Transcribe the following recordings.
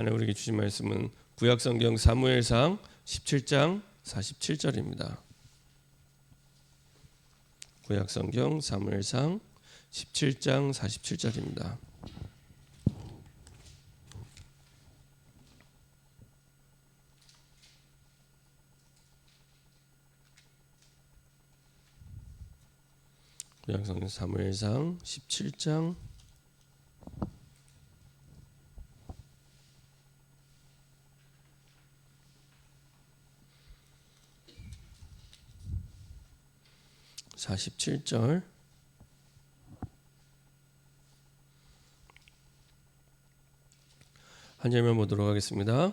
하나님 우리에게 주신 말씀은 구약성경 사무엘상 17장 47절입니다. 구약성경 사무엘상 17장 47절입니다. 구약성경 사무엘상 17장 47절 한 절만 보도록 하겠습니다.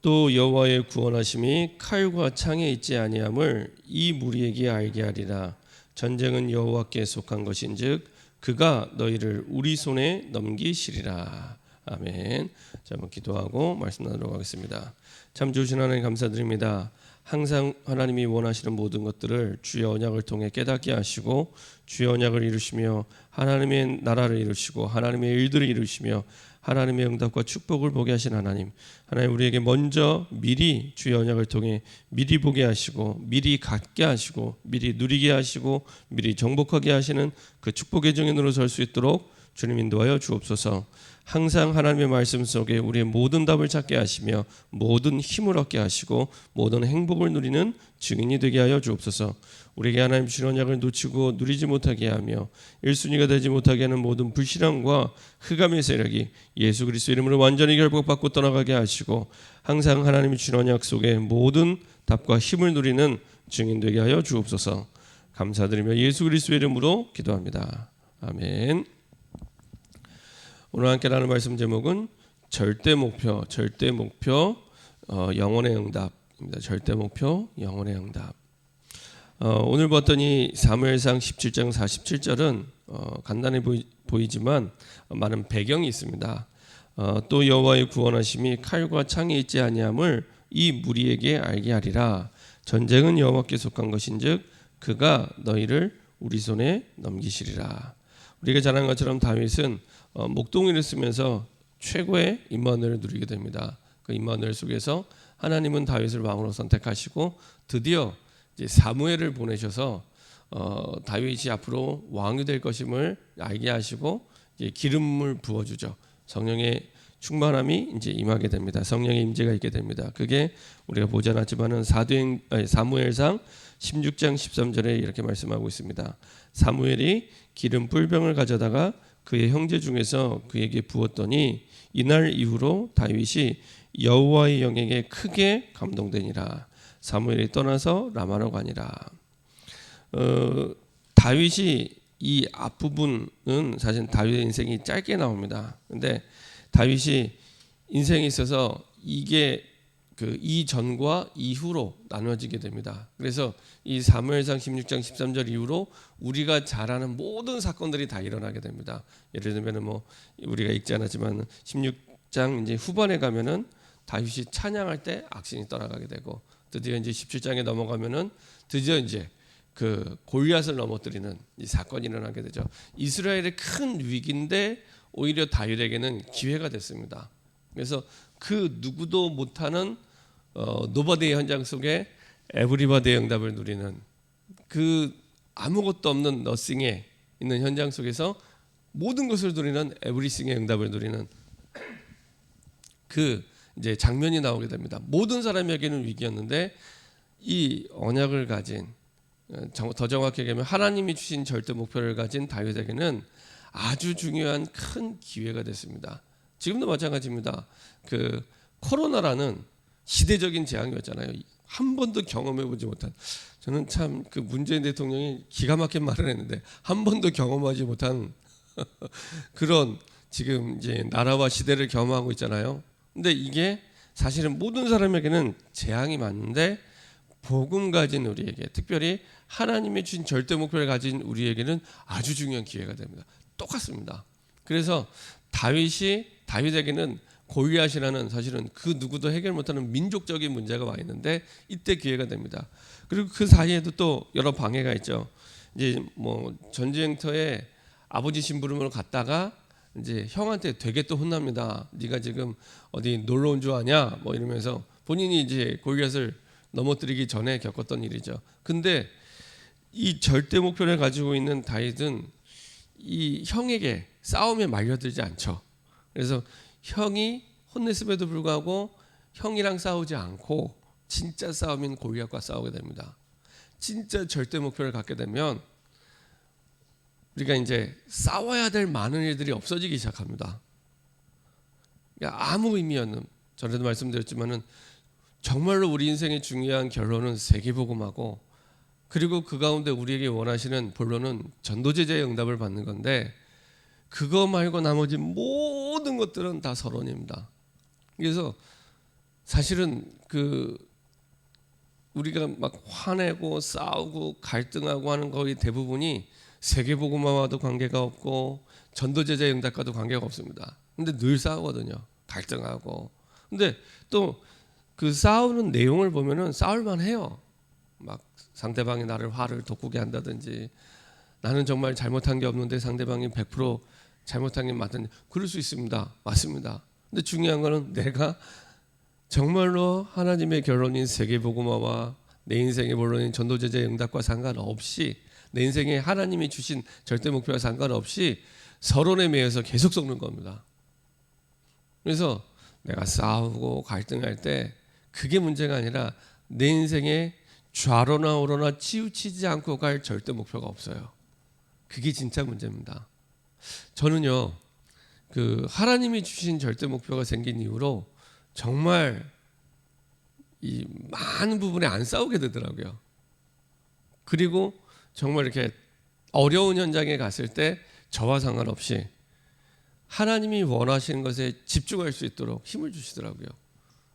또 여호와의 구원하심이 칼과 창에 있지 아니함을 이 무리에게 알게 하리라. 전쟁은 여호와께 속한 것인즉 그가 너희를 우리 손에 넘기시리라. 아멘. 자, 한번 기도하고 말씀 나누도록 하겠습니다. 참 좋으신 하나님 감사드립니다. 항상 하나님이 원하시는 모든 것들을 주의 언약을 통해 깨닫게 하시고 주의 언약을 이루시며 하나님의 나라를 이루시고 하나님의 일들을 이루시며 하나님의 응답과 축복을 보게 하신 하나님 우리에게 먼저 미리 주의 언약을 통해 미리 보게 하시고 미리 갖게 하시고 미리 누리게 하시고 미리 정복하게 하시는 그 축복의 증인으로 설 수 있도록 주님 인도하여 주옵소서. 항상 하나님의 말씀 속에 우리의 모든 답을 찾게 하시며 모든 힘을 얻게 하시고 모든 행복을 누리는 증인이 되게 하여 주옵소서. 우리에게 하나님 주신 언약을 놓치고 누리지 못하게 하며 1순위가 되지 못하게 하는 모든 불신앙과 흑암의 세력이 예수 그리스도 이름으로 완전히 결박받고 떠나가게 하시고 항상 하나님이 주신 언약 속에 모든 답과 힘을 누리는 증인 되게 하여 주옵소서. 감사드리며 예수 그리스도 이름으로 기도합니다. 아멘. 오늘 함께 나눌 말씀 제목은 절대 목표, 영혼의 응답입니다. 절대 목표, 영혼의 응답. 오늘 봤던 이 사무엘상 17장 47절은 간단해 보이지만 많은 배경이 있습니다. 또 여호와의 구원하심이 칼과 창에 있지 아니함을 이 무리에게 알게 하리라. 전쟁은 여호와께 속한 것인즉 그가 너희를 우리 손에 넘기시리라. 우리가 잘 아는 것처럼 다윗은 목동이를 쓰면서 최고의 임마누엘을 누리게 됩니다. 그 임마누엘 속에서 하나님은 다윗을 왕으로 선택하시고 드디어 이제 사무엘을 보내셔서 다윗이 앞으로 왕이 될 것임을 알게 하시고 이제 기름을 부어주죠. 성령의 충만함이 이제 임하게 됩니다. 성령의 임재가 있게 됩니다. 그게 우리가 보지 않았지만은 사무엘상 16장 13절에 이렇게 말씀하고 있습니다. 사무엘이 기름 뿔병을 가져다가 그의 형제 중에서 그에게 부었더니 이날 이후로 다윗이 여호와의 영에게 크게 감동되니라. 사무엘이 떠나서 라마로 가니라. 다윗이 이 앞부분은 사실 다윗의 인생이 짧게 나옵니다. 근데 다윗이 인생에 있어서 이게 이 전과 이후로 나눠지게 됩니다. 그래서 이 사무엘상 16장 13절 이후로 우리가 잘 아는 모든 사건들이 다 일어나게 됩니다. 예를 들면 우리가 읽지 않았지만 16장 이제 후반에 가면은 다윗이 찬양할 때 악신이 떠나가게 되고 드디어 이제 17장에 넘어가면은 드디어 이제 그 골리앗을 넘어뜨리는 이 사건이 일어나게 되죠. 이스라엘의 큰 위기인데 오히려 다윗에게는 기회가 됐습니다. 그래서 그 누구도 못하는 노바디의 현장 속에 에브리바디의 응답을 누리는 그 아무것도 없는 너싱에 있는 현장 속에서 모든 것을 누리는 에브리싱의 응답을 누리는 그 이제 장면이 나오게 됩니다. 모든 사람에게는 위기였는데 이 언약을 가진 더 정확하게 얘기하면 하나님이 주신 절대 목표를 가진 다윗에게는 아주 중요한 큰 기회가 됐습니다. 지금도 마찬가지입니다. 그 코로나라는 시대적인 재앙이었잖아요. 한 번도 경험해보지 못한, 저는 참 그 문재인 대통령이 기가 막힌 말을 했는데 한 번도 경험하지 못한 그런 지금 이제 나라와 시대를 경험하고 있잖아요. 근데 이게 사실은 모든 사람에게는 재앙이 맞는데 복음 가진 우리에게, 특별히 하나님이 주신 절대 목표를 가진 우리에게는 아주 중요한 기회가 됩니다. 똑같습니다. 그래서 다윗에게는 골리앗이라는 사실은 그 누구도 해결 못하는 민족적인 문제가 와 있는데 이때 기회가 됩니다. 그리고 그 사이에도 또 여러 방해가 있죠. 이제 뭐 전쟁터에 아버지 심부름으로 갔다가 이제 형한테 되게 또 혼납니다. 네가 지금 어디 놀러 온 줄 아냐? 뭐 이러면서 본인이 이제 골리앗을 넘어뜨리기 전에 겪었던 일이죠. 근데 이 절대 목표를 가지고 있는 다윗은 이 형에게 싸움에 말려들지 않죠. 그래서 형이 혼냈음에도 불구하고 형이랑 싸우지 않고 진짜 싸움인 골리앗과 싸우게 됩니다. 진짜 절대 목표를 갖게 되면 우리가 이제 싸워야 될 많은 일들이 없어지기 시작합니다. 그러니까 아무 의미 없는, 전에도 말씀드렸지만은 정말로 우리 인생의 중요한 결론은 세계복음하고, 그리고 그 가운데 우리에게 원하시는 본론은 전도제자의 응답을 받는 건데, 그거 말고 나머지 모든 것들은 다 서론입니다. 그래서 사실은 우리가 막 화내고 싸우고 갈등하고 하는 거의 대부분이 세계복음화와도 관계가 없고 전도제자의 응답과도 관계가 없습니다. 근데 늘 싸우거든요. 갈등하고. 근데 또 그 싸우는 내용을 보면은 싸울만 해요. 막 상대방이 나를 화를 돋구게 한다든지, 나는 정말 잘못한 게 없는데 상대방이 100% 잘못한 게 맞든지, 그럴 수 있습니다. 맞습니다. 근데 중요한 거는 내가 정말로 하나님의 결론인 세계복음화와 내 인생의 본론인 전도제자의 응답과 상관없이, 내 인생에 하나님이 주신 절대 목표와 상관없이 서론에 매여서 계속 썩는 겁니다. 그래서 내가 싸우고 갈등할 때 그게 문제가 아니라 내 인생에 좌로나 우로나 치우치지 않고 갈 절대 목표가 없어요. 그게 진짜 문제입니다. 저는요, 하나님이 주신 절대 목표가 생긴 이후로 정말 이 많은 부분에 안 싸우게 되더라고요. 그리고 정말 이렇게 어려운 현장에 갔을 때 저와 상관없이 하나님이 원하시는 것에 집중할 수 있도록 힘을 주시더라고요.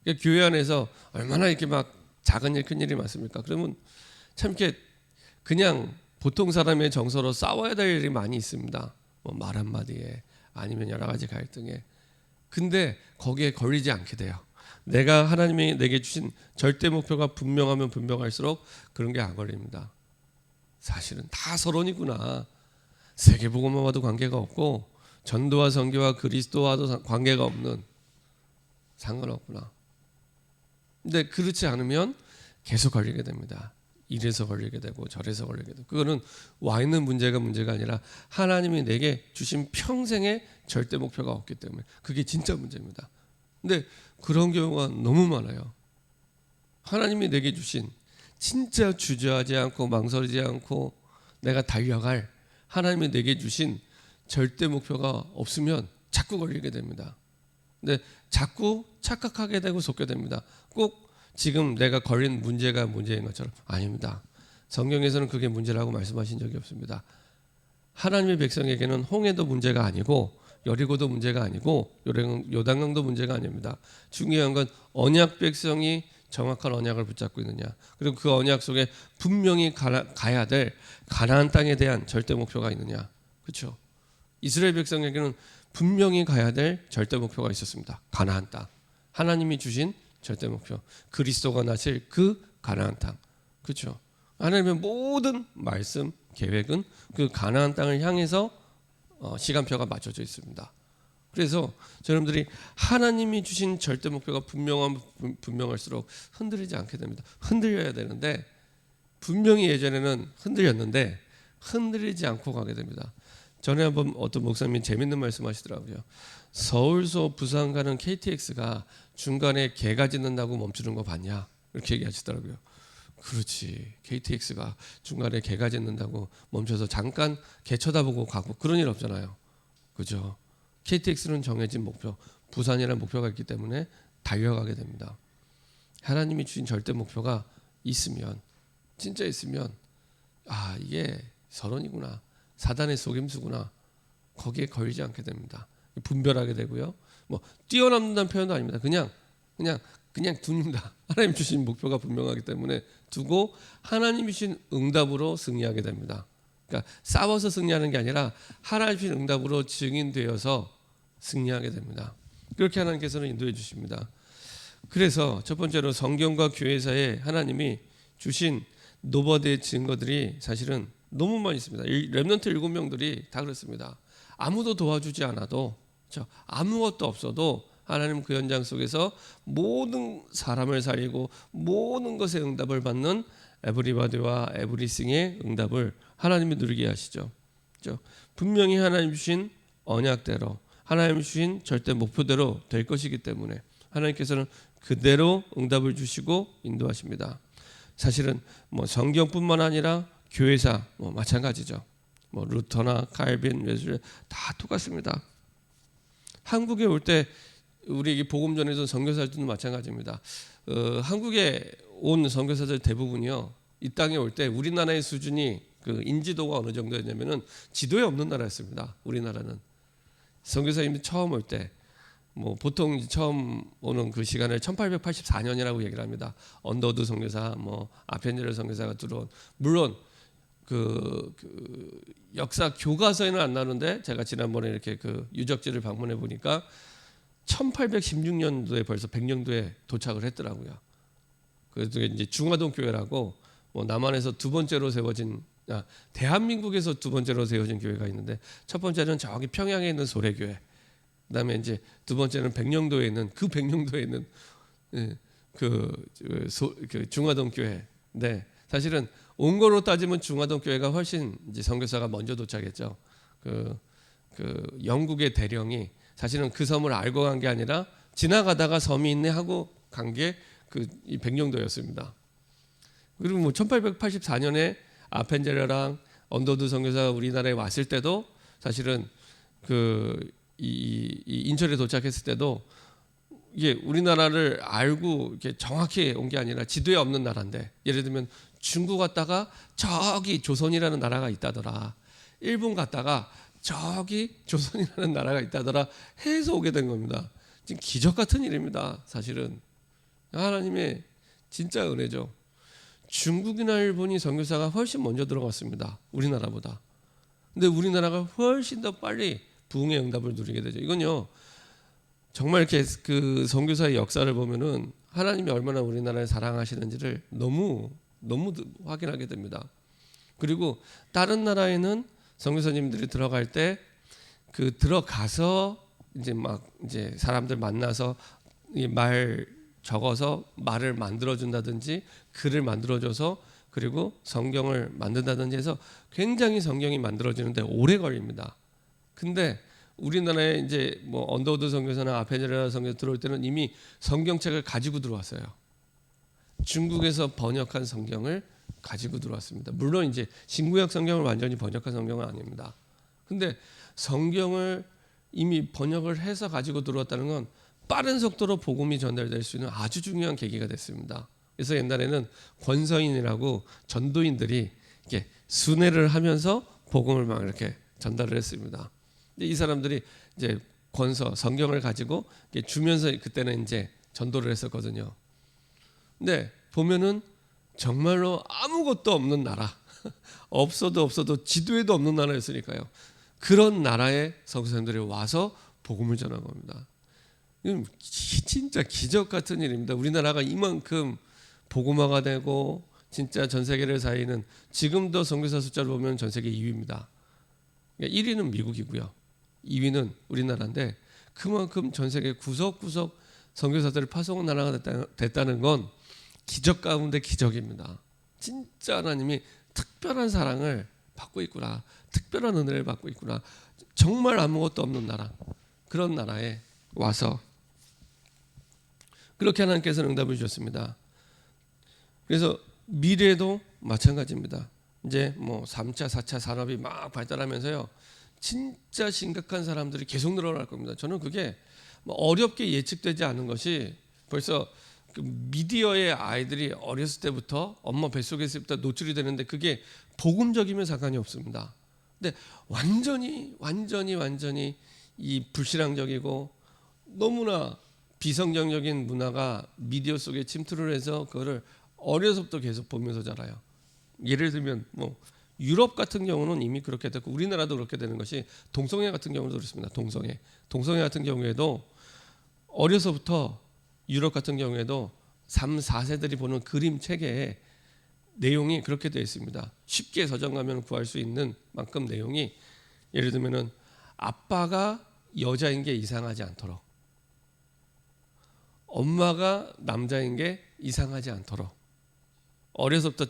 그러니까 교회 안에서 얼마나 이렇게 막 작은 일, 큰 일이 많습니까? 그러면 참 이렇게 그냥 보통 사람의 정서로 싸워야 될 일이 많이 있습니다. 뭐 말 한마디에 아니면 여러 가지 갈등에. 근데 거기에 걸리지 않게 돼요. 내가 하나님이 내게 주신 절대 목표가 분명하면 분명할수록 그런 게 안 걸립니다. 사실은 다 서론이구나. 세계복음화와도 관계가 없고 전도와 선교와 그리스도와도 관계가 없는, 상관없구나. 근데 그렇지 않으면 계속 걸리게 됩니다. 이래서 걸리게 되고 저래서 걸리게 되고. 그거는 와 있는 문제가 아니라 하나님이 내게 주신 평생의 절대 목표가 없기 때문에 그게 진짜 문제입니다. 근데 그런 경우가 너무 많아요. 하나님이 내게 주신 진짜 주저하지 않고 망설이지 않고 내가 달려갈 하나님이 내게 주신 절대 목표가 없으면 자꾸 걸리게 됩니다. 근데 자꾸 착각하게 되고 속게 됩니다. 꼭 지금 내가 걸린 문제가 문제인 것처럼. 아닙니다. 성경에서는 그게 문제라고 말씀하신 적이 없습니다. 하나님의 백성에게는 홍해도 문제가 아니고 여리고도 문제가 아니고 요단강도 문제가 아닙니다. 중요한 건 언약 백성이 정확한 언약을 붙잡고 있느냐, 그리고 그 언약 속에 분명히 가야 될 가나안 땅에 대한 절대 목표가 있느냐. 그렇죠? 이스라엘 백성에게는 분명히 가야 될 절대 목표가 있었습니다. 가나안 땅, 하나님이 주신 절대 목표, 그리스도가 나실 그 가나안 땅. 그렇죠? 하나님의 모든 말씀, 계획은 그 가나안 땅을 향해서 시간표가 맞춰져 있습니다. 그래서 여러분들이 하나님이 주신 절대 목표가 분명할수록 흔들리지 않게 됩니다. 흔들려야 되는데 분명히 예전에는 흔들렸는데 흔들리지 않고 가게 됩니다. 전에 한번 어떤 목사님이 재밌는 말씀하시더라고요. 서울서 부산 가는 KTX가 중간에 개가 짖는다고 멈추는 거 봤냐? 이렇게 얘기하시더라고요. 그렇지. KTX가 중간에 개가 짖는다고 멈춰서 잠깐 개 쳐다보고 가고 그런 일 없잖아요. 그죠? KTX는 정해진 목표, 부산이라는 목표가 있기 때문에 달려가게 됩니다. 하나님이 주신 절대 목표가 있으면, 진짜 있으면, 아, 이게 서론이구나, 사단의 속임수구나, 거기에 걸리지 않게 됩니다. 분별하게 되고요. 뭐 뛰어넘는다는 표현도 아닙니다. 그냥 둡니다. 하나님 주신 목표가 분명하기 때문에 두고 하나님이 주신 응답으로 승리하게 됩니다. 그러니까 싸워서 승리하는 게 아니라 하나님 주신 응답으로 증인되어서 승리하게 됩니다. 그렇게 하나님께서는 인도해 주십니다. 그래서 첫 번째로 성경과 교회사에 하나님이 주신 노버드의 증거들이 사실은 너무 많이 있습니다. 렘넌트 7명들이 다 그렇습니다. 아무도 도와주지 않아도, 그렇죠? 아무것도 없어도 하나님 그 현장 속에서 모든 사람을 살리고 모든 것에 응답을 받는 에브리바디와 에브리싱의 응답을 하나님이 누리게 하시죠. 그렇죠? 분명히 하나님 주신 언약대로, 하나님 주신 절대 목표대로 될 것이기 때문에 하나님께서는 그대로 응답을 주시고 인도하십니다. 사실은 뭐 성경뿐만 아니라 교회사 마찬가지죠. 뭐 루터나 칼빈, 웨슬리 다 똑같습니다. 한국에 올 때 우리 복음 전해준 선교사들도 마찬가지입니다. 한국에 온 선교사들 대부분이요, 이 땅에 올 때 우리나라의 수준이 그 인지도가 어느 정도였냐면은 지도에 없는 나라였습니다. 우리나라는 선교사님이 처음 올 때 뭐 보통 처음 오는 그 시간을 1884년이라고 얘기를 합니다. 언더우드 선교사, 뭐 아펜젤러 선교사가 들어온, 물론 그 역사 교과서에는 안 나오는데 제가 지난번에 이렇게 그 유적지를 방문해 보니까 1816년도에 벌써 백령도에 도착을 했더라고요. 그래서 이제 중화동 교회라고 뭐 남한에서 두 번째로 세워진, 대한민국에서 두 번째로 세워진 교회가 있는데, 첫 번째는 저기 평양에 있는 소래교회, 그다음에 이제 두 번째는 백령도에 있는 그 중화동 교회. 네, 사실은 온 거로 따지면 중화동 교회가 훨씬 이제 선교사가 먼저 도착했죠. 그 영국의 대령이 사실은 그 섬을 알고 간 게 아니라 지나가다가 섬이 있네 하고 간 게 이 백령도였습니다. 그리고 뭐 1884년에 아펜젤러랑 언더우드 선교사가 우리나라에 왔을 때도 사실은 이 인천에 도착했을 때도 이게 우리나라를 알고 이렇게 정확히 온 게 아니라 지도에 없는 나라인데, 예를 들면 중국 갔다가 저기 조선이라는 나라가 있다더라, 일본 갔다가 저기 조선이라는 나라가 있다더라 해서 오게 된 겁니다. 지금 기적 같은 일입니다. 사실은 하나님의 진짜 은혜죠. 중국이나 일본이 선교사가 훨씬 먼저 들어갔습니다, 우리나라보다. 근데 우리나라가 훨씬 더 빨리 부흥의 응답을 누리게 되죠. 이건요, 정말 이렇게 그 선교사의 역사를 보면은 하나님이 얼마나 우리나라를 사랑하시는지를 너무 확인하게 됩니다. 그리고 다른 나라에는 선교사님들이 들어갈 때 들어가서 이제 사람들 만나서 말 적어서 말을 만들어 준다든지 글을 만들어줘서 그리고 성경을 만든다든지 해서 굉장히 성경이 만들어지는데 오래 걸립니다. 근데 우리나라에 이제 뭐 언더우드 선교사나 아펜젤러 선교사 들어올 때는 이미 성경책을 가지고 들어왔어요. 중국에서 번역한 성경을 가지고 들어왔습니다. 물론 이제 신구약 성경을 완전히 번역한 성경은 아닙니다. 근데 성경을 이미 번역을 해서 가지고 들어왔다는 건 빠른 속도로 복음이 전달될 수 있는 아주 중요한 계기가 됐습니다. 그래서 옛날에는 권서인이라고 전도인들이 이렇게 순회를 하면서 복음을 막 이렇게 전달을 했습니다. 이 사람들이 이제 성경을 가지고 주면서 그때는 이제 전도를 했었거든요. 근데 보면은 정말로 아무것도 없는 나라, 없어도 지도에도 없는 나라였으니까요. 그런 나라에 선교사님들이 와서 복음을 전한 겁니다. 이건 진짜 기적 같은 일입니다. 우리나라가 이만큼 복음화가 되고 진짜 전 세계를 살리는, 지금도 선교사 숫자를 보면 전 세계 2위입니다. 1위는 미국이고요. 2위는 우리나라인데 그만큼 전 세계 구석구석 선교사들을 파송한 나라가 됐다는 건 기적 가운데 기적입니다. 진짜 하나님이 특별한 사랑을 받고 있구나, 특별한 은혜를 받고 있구나. 정말 아무것도 없는 나라, 그런 나라에 와서 그렇게 하나님께서는 응답을 주셨습니다. 그래서 미래도 마찬가지입니다. 이제 뭐 3차, 4차 산업이 막 발달하면서요, 진짜 심각한 사람들이 계속 늘어날 겁니다. 저는 그게 뭐 어렵게 예측되지 않은 것이, 벌써 그 미디어의 아이들이 어렸을 때부터 엄마 뱃속에 있을 때부터 노출이 되는데 그게 복음적이면 상관이 없습니다. 근데 완전히 이 불신앙적이고 너무나 비성경적인 문화가 미디어 속에 침투를 해서 그거를 어려서부터 계속 보면서 자라요. 예를 들면 뭐 유럽 같은 경우는 이미 그렇게 됐고 우리나라도 그렇게 되는 것이, 동성애 같은 경우도 그렇습니다. 동성애 같은 경우에도 어려서부터 유럽 같은 경우에도 3, 4세들이 보는 그림책에 내용이 그렇게 되어 있습니다. 쉽게 서점 가면 구할 수 있는 만큼 내용이, 예를 들면은 아빠가 여자인 게 이상하지 않도록, 엄마가 남자인 게 이상하지 않도록 어려서부터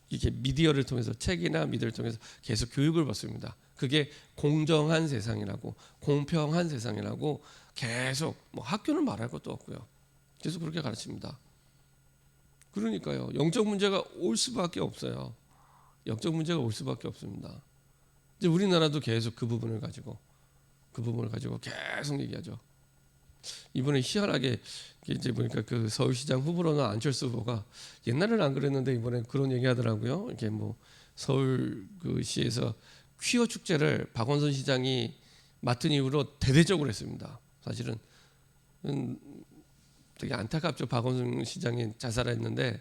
이렇게 미디어를 통해서, 책이나 미디어를 통해서 계속 교육을 받습니다. 그게 공정한 세상이라고, 공평한 세상이라고 계속, 뭐 학교는 말할 것도 없고요, 계속 그렇게 가르칩니다. 그러니까요, 영적 문제가 올 수밖에 없어요. 영적 문제가 올 수밖에 없습니다. 이제 우리나라도 계속 그 부분을 가지고 계속 얘기하죠. 이번에 희한하게 이제 보니까 그 서울시장 후보로는 안철수 후보가, 옛날에는 안 그랬는데 이번에 그런 얘기하더라고요. 이렇게 뭐 서울 그 시에서 퀴어 축제를 박원순 시장이 맡은 이후로 대대적으로 했습니다. 사실은 되게 안타깝죠. 박원순 시장이 자살했는데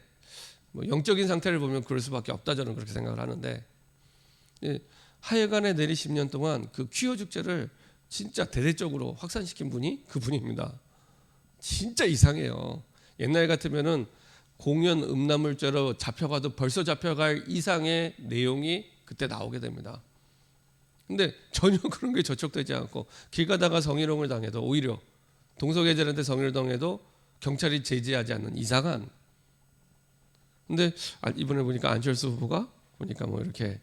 뭐 영적인 상태를 보면 그럴 수밖에 없다, 저는 그렇게 생각을 하는데, 하여간에 내리 10년 동안 그 퀴어 축제를 진짜 대대적으로 확산시킨 분이 그분입니다. 진짜 이상해요. 옛날 같으면은 공연 음란물죄로 잡혀가도 벌써 잡혀갈 이상의 내용이 그때 나오게 됩니다. 근데 전혀 그런 게 저촉되지 않고, 길 가다가 성희롱을 당해도, 오히려 동성애자한테 성희롱을 당해도 경찰이 제지하지 않는 이상한. 근데 이번에 보니까 안철수 후보가 보니까 뭐 이렇게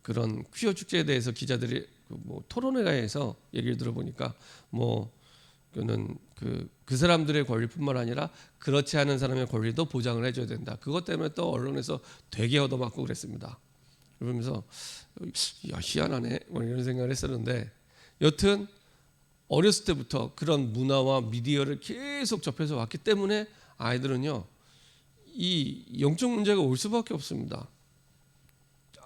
그런 퀴어 축제에 대해서 기자들이 뭐 토론회에서 얘기를 들어보니까, 뭐 그는 그 사람들의 권리뿐만 아니라 그렇지 않은 사람의 권리도 보장을 해줘야 된다. 그것 때문에 또 언론에서 되게 얻어맞고 그랬습니다. 그러면서 야, 희한하네 뭐 이런 생각을 했었는데, 여튼 어렸을 때부터 그런 문화와 미디어를 계속 접해서 왔기 때문에 아이들은요, 이 영적 문제가 올 수밖에 없습니다.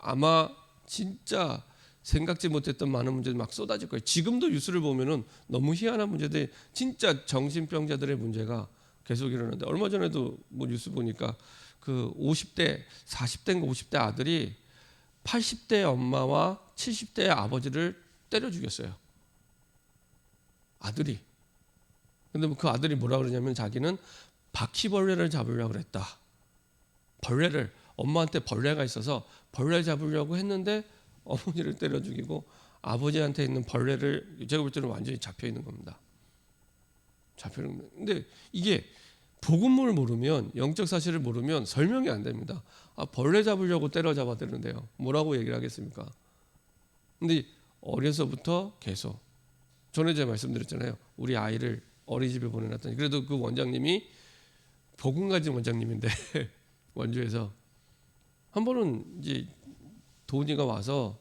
아마 진짜 생각지 못했던 많은 문제들이 막 쏟아질 거예요. 지금도 뉴스를 보면은 너무 희한한 문제들이, 진짜 정신병자들의 문제가 계속 일어나는데, 얼마 전에도 뭐 뉴스 보니까 그 50대, 40대인가 50대 아들이 80대 엄마와 70대 아버지를 때려 죽였어요. 아들이. 근데 그 아들이 뭐라 그러냐면, 자기는 바퀴벌레를 잡으려고 그랬다. 벌레를, 엄마한테 벌레가 있어서 벌레 잡으려고 했는데 어머니를 때려 죽이고, 아버지한테 있는 벌레를, 제가 볼 때는 완전히 잡혀 있는 겁니다. 잡혀 있는 겁니다. 근데 이게 복음을 모르면, 영적 사실을 모르면 설명이 안 됩니다. 벌레 잡으려고 때려잡아 되는데요, 뭐라고 얘기를 하겠습니까? 근데 어려서부터 계속, 전에 제가 말씀드렸잖아요. 우리 아이를 어린이집에 보내놨더니, 그래도 그 원장님이 복음 가진 원장님인데 원주에서 한 번은 이제 도훈이가 와서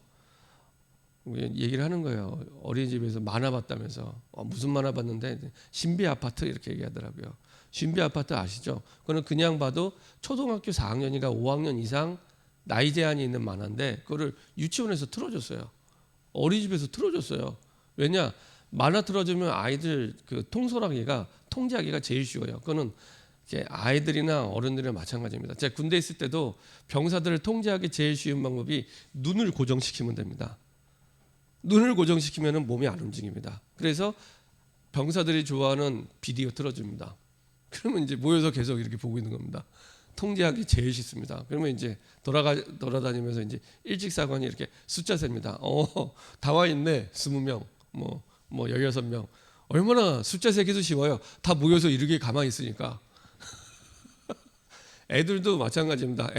얘기를 하는 거예요. 어린이집에서 만화 봤다면서. 무슨 만화 봤는데, 신비 아파트 이렇게 얘기하더라고요. 신비 아파트 아시죠? 그거는 그냥 봐도 초등학교 4학년이가 5학년 이상 나이 제한이 있는 만화인데, 그거를 유치원에서 틀어줬어요. 어린이집에서 틀어줬어요. 왜냐? 만화 틀어주면 아이들 그 통솔하기가, 통제하기가 제일 쉬워요. 그거는 아이들이나 어른들이나 마찬가지입니다. 제가 군대 있을 때도 병사들을 통제하기 제일 쉬운 방법이 눈을 고정시키면 됩니다. 눈을 고정시키면 몸이 안 움직입니다. 그래서 병사들이 좋아하는 비디오 틀어줍니다. 그러면 이제 모여서 계속 이렇게 보고 있는 겁니다. 통제하기 제일 쉽습니다. 그러면 이제 돌아다니면서 이제 일직사관이 이렇게 숫자 셉니다. 다 와 있네. 20명, 뭐 16명. 얼마나 숫자 세기도 쉬워요. 다 모여서 이렇게 가만히 있으니까. 애들도 마찬가지입니다.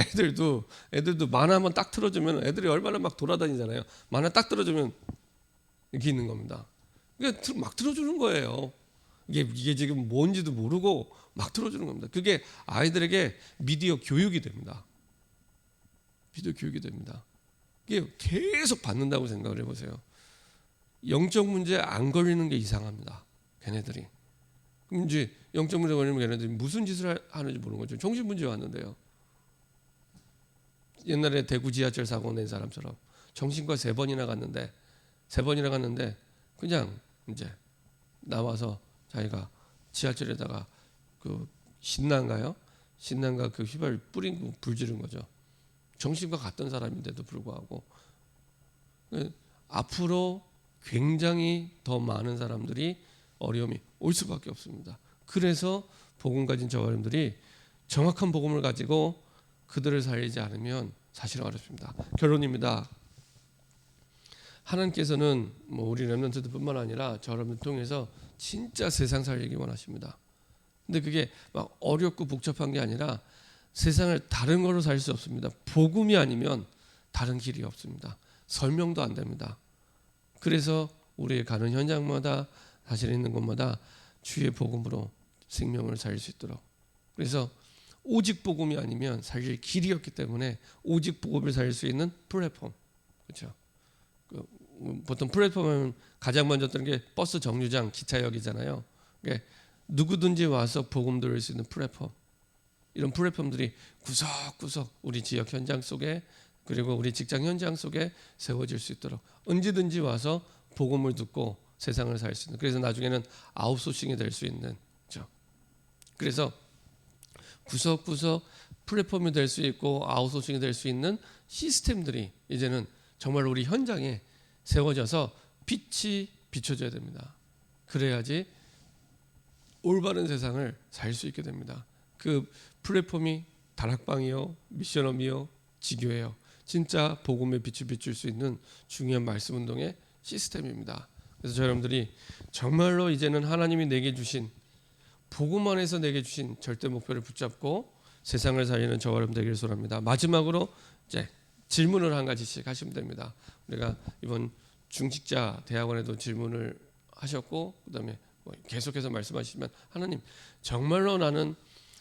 애들도 만화 한번 딱 틀어주면 애들이 얼마나 막 돌아다니잖아요. 만화 딱 틀어주면 이렇게 있는 겁니다. 그러니까 막 틀어주는 거예요. 이게 지금 뭔지도 모르고 막 틀어주는 겁니다. 그게 아이들에게 미디어 교육이 됩니다. 미디어 교육이 됩니다. 이게 계속 받는다고 생각을 해보세요. 영적 문제 안 걸리는 게 이상합니다. 걔네들이. 그럼 이제 영적 문제 걸리면 걔네들이 무슨 짓을 하는지 모르는 거죠. 정신문제 왔는데요. 옛날에 대구 지하철 사고 낸 사람처럼 정신과 3번이나 갔는데 그냥 이제 나와서 자기가 지하철에다가 그 신난가 그 휘발 뿌린 불 지른 거죠. 정신과 갔던 사람인데도 불구하고. 앞으로 굉장히 더 많은 사람들이 어려움이 올 수밖에 없습니다. 그래서 복음 가진 저와 여러분들이 정확한 복음을 가지고 그들을 살리지 않으면 사실은 어렵습니다. 결론입니다. 하나님께서는 뭐 우리 렘넌트들뿐만 아니라 저 여러분을 통해서 진짜 세상 살기 원하십니다. 근데 그게 막 어렵고 복잡한 게 아니라 세상을 다른 거로 살 수 없습니다. 복음이 아니면 다른 길이 없습니다. 설명도 안 됩니다. 그래서 우리의 가는 현장마다 사실 있는 곳마다 주의 복음으로 생명을 살 수 있도록. 그래서 오직 복음이 아니면 사실 길이 없기 때문에 오직 복음을 살 수 있는 플랫폼. 그렇죠? 보통 플랫폼은 가장 먼저 뜨는 게 버스 정류장, 기차역이잖아요. 그러니까 누구든지 와서 복음 들을 수 있는 플랫폼. 이런 플랫폼들이 구석구석 우리 지역 현장 속에 그리고 우리 직장 현장 속에 세워질 수 있도록 언제든지 와서 복음을 듣고 세상을 살 수 있는. 그래서 나중에는 아웃소싱이 될 수 있는. 그렇죠? 그래서 구석구석 플랫폼이 될 수 있고 아웃소싱이 될 수 있는 시스템들이 이제는 정말 우리 현장에 세워져서 빛이 비춰져야 됩니다. 그래야지 올바른 세상을 살 수 있게 됩니다. 그 플랫폼이 다락방이요, 미션홈이요, 지교예요. 진짜 복음의 빛을 비출 수 있는 중요한 말씀 운동의 시스템입니다. 그래서 저 여러분들이 정말로 이제는 하나님이 내게 주신 복음 안에서 내게 주신 절대 목표를 붙잡고 세상을 살리는 저와 여러분 되기를 소원합니다. 마지막으로 이제 질문을 한 가지씩 하시면 됩니다. 우리가 이번 중직자 대학원에도 질문을 하셨고 그다음에 계속해서 말씀하시면 하나님 정말로 나는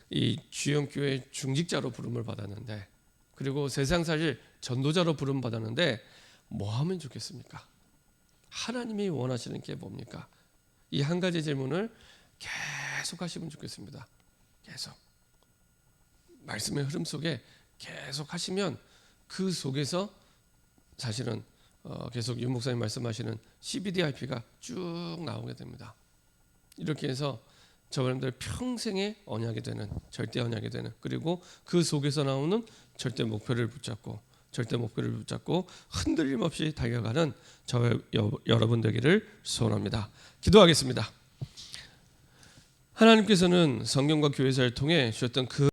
이 주영교회 중직자로 부름을 받았는데 그리고 세상 사실 전도자로 부름 받았는데 뭐 하면 좋겠습니까? 하나님이 원하시는 게 뭡니까? 이 한 가지 질문을 계속 하시면 좋겠습니다. 계속 말씀의 흐름 속에 계속 하시면 그 속에서 사실은 계속 윤 목사님 말씀하시는 CBDIP가 쭉 나오게 됩니다. 이렇게 해서 저분들 평생의 언약이 되는 절대 언약이 되는 그리고 그 속에서 나오는 절대 목표를 붙잡고 흔들림 없이 달려가는 저 여러분 되기를 소원합니다. 기도하겠습니다. 하나님께서는 성경과 교회사를 통해 주셨던 그